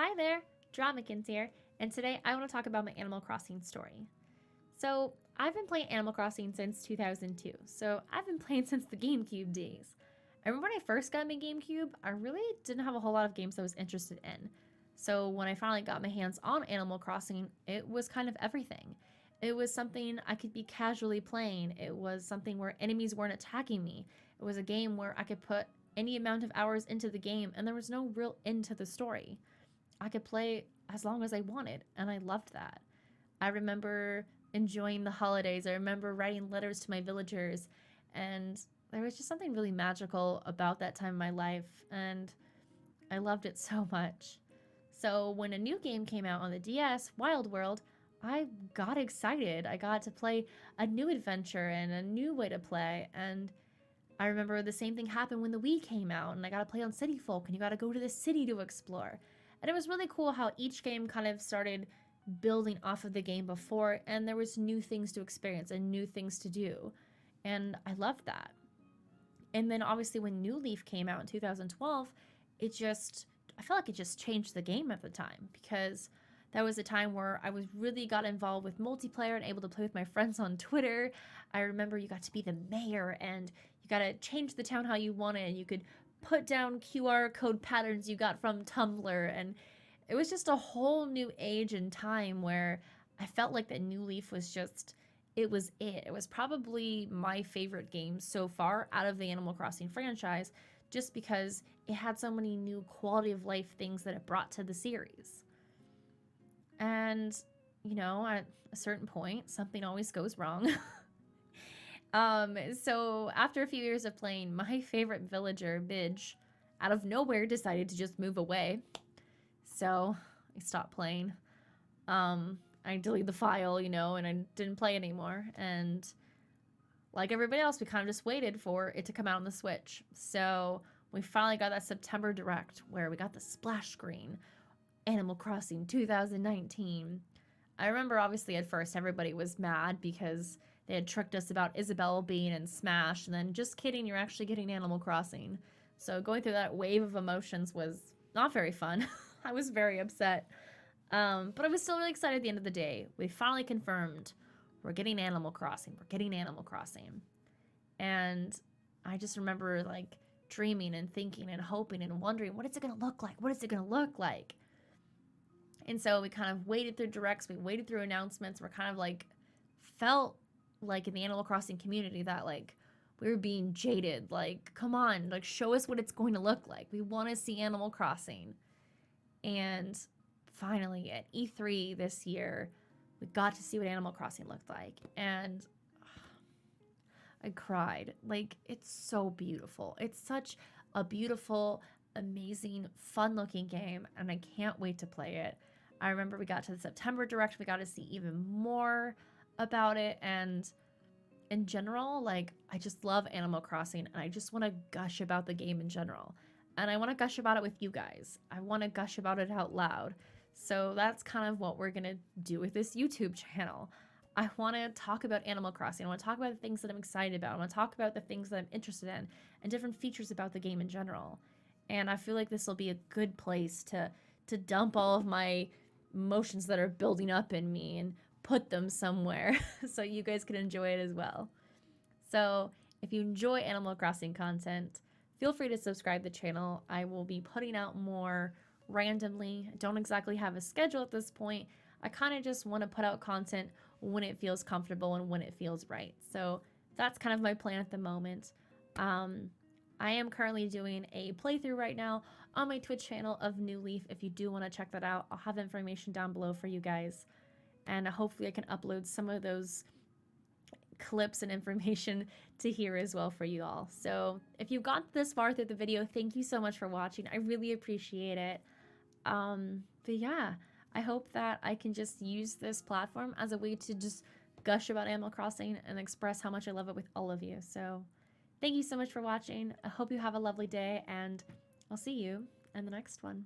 Hi there, Dramikins here, and today I want to talk about my Animal Crossing story. So, I've been playing Animal Crossing since 2002, so I've been playing since the GameCube days. I remember when I first got my GameCube, I really didn't have a whole lot of games I was interested in. So, when I finally got my hands on Animal Crossing, it was kind of everything. It was something I could be casually playing, it was something where enemies weren't attacking me, it was a game where I could put any amount of hours into the game and there was no real end to the story. I could play as long as I wanted, and I loved that. I remember enjoying the holidays. I remember writing letters to my villagers, and there was just something really magical about that time in my life, and I loved it so much. So when a new game came out on the DS, Wild World, I got excited. I got to play a new adventure and a new way to play, and I remember the same thing happened when the Wii came out, and I got to play on City Folk, and you got to go to the city to explore. And it was really cool how each game kind of started building off of the game before, and there was new things to experience and new things to do. And I loved that. And then obviously when New Leaf came out in 2012, it just I felt like it just changed the game at the time because that was a time where I was really got involved with multiplayer and able to play with my friends on Twitter. I remember you got to be the mayor and you got to change the town how you wanted and you could put down QR code patterns you got from Tumblr, and it was just a whole new age and time where I felt like that New Leaf was just it was it. It was probably my favorite game so far out of the Animal Crossing franchise just because it had so many new quality of life things that it brought to the series. And, at a certain point, something always goes wrong. So after a few years of playing, my favorite villager, Bidge, out of nowhere decided to just move away. So I stopped playing. I deleted the file, and I didn't play anymore. And like everybody else, we kind of just waited for it to come out on the Switch. So we finally got that September Direct where we got the splash screen, Animal Crossing 2019. I remember obviously at first everybody was mad because they had tricked us about Isabelle being in Smash, and then just kidding, you're actually getting Animal Crossing. So going through that wave of emotions was not very fun. I was very upset. But I was still really excited at the end of the day. We finally confirmed we're getting Animal Crossing. We're getting Animal Crossing. And I just remember like dreaming and thinking and hoping and wondering, what is it going to look like? What is it going to look like? And so we kind of waited through directs, we waited through announcements. We're kind of like felt like in the Animal Crossing community that like we were being jaded. Like, come on, like show us what it's going to look like. We want to see Animal Crossing. And finally at E3 this year, we got to see what Animal Crossing looked like. And I cried. Like, it's so beautiful. It's such a beautiful, amazing, fun looking game, and I can't wait to play it. I remember we got to the September Direct, we got to see even more about it, and in general, like, I just love Animal Crossing, and I just want to gush about the game in general. And I want to gush about it with you guys. I want to gush about it out loud. So that's kind of what we're going to do with this YouTube channel. I want to talk about Animal Crossing. I want to talk about the things that I'm excited about. I want to talk about the things that I'm interested in and different features about the game in general. And I feel like this will be a good place to dump all of my emotions that are building up in me and put them somewhere so you guys can enjoy it as well. So, if you enjoy Animal Crossing content, feel free to subscribe to the channel. I will be putting out more randomly. I don't exactly have a schedule at this point. I kind of just want to put out content when it feels comfortable and when it feels right. So that's kind of my plan at the moment. I am currently doing a playthrough right now on my Twitch channel of New Leaf. If you do want to check that out, I'll have information down below for you guys. And hopefully I can upload some of those clips and information to here as well for you all. So if you got this far through the video, thank you so much for watching. I really appreciate it. But yeah, I hope that I can just use this platform as a way to just gush about Animal Crossing and express how much I love it with all of you. So thank you so much for watching. I hope you have a lovely day, and I'll see you in the next one.